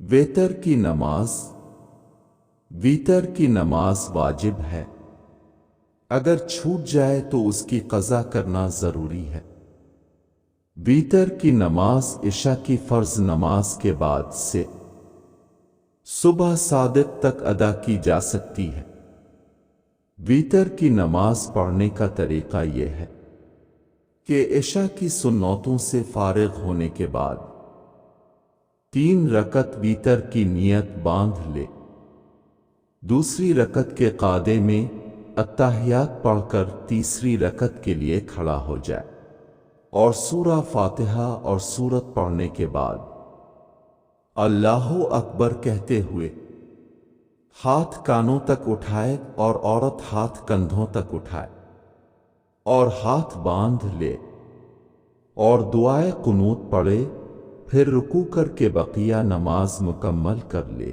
ویتر کی نماز ویتر کی نماز واجب ہے، اگر چھوٹ جائے تو اس کی قضا کرنا ضروری ہے۔ ویتر کی نماز عشاء کی فرض نماز کے بعد سے صبح صادق تک ادا کی جا سکتی ہے۔ ویتر کی نماز پڑھنے کا طریقہ یہ ہے کہ عشاء کی سنتوں سے فارغ ہونے کے بعد 3 رکعت ویتر کی نیت باندھ لے، دوسری رکعت کے قعدے میں اتحیات پڑھ کر تیسری رکعت کے لیے کھڑا ہو جائے اور سورہ فاتحہ اور سورت پڑھنے کے بعد اللہ اکبر کہتے ہوئے ہاتھ کانوں تک اٹھائے اور عورت ہاتھ کندھوں تک اٹھائے اور ہاتھ باندھ لے اور دعائے قنوت پڑھے، پھر رکوع کر کے بقیہ نماز مکمل کر لے۔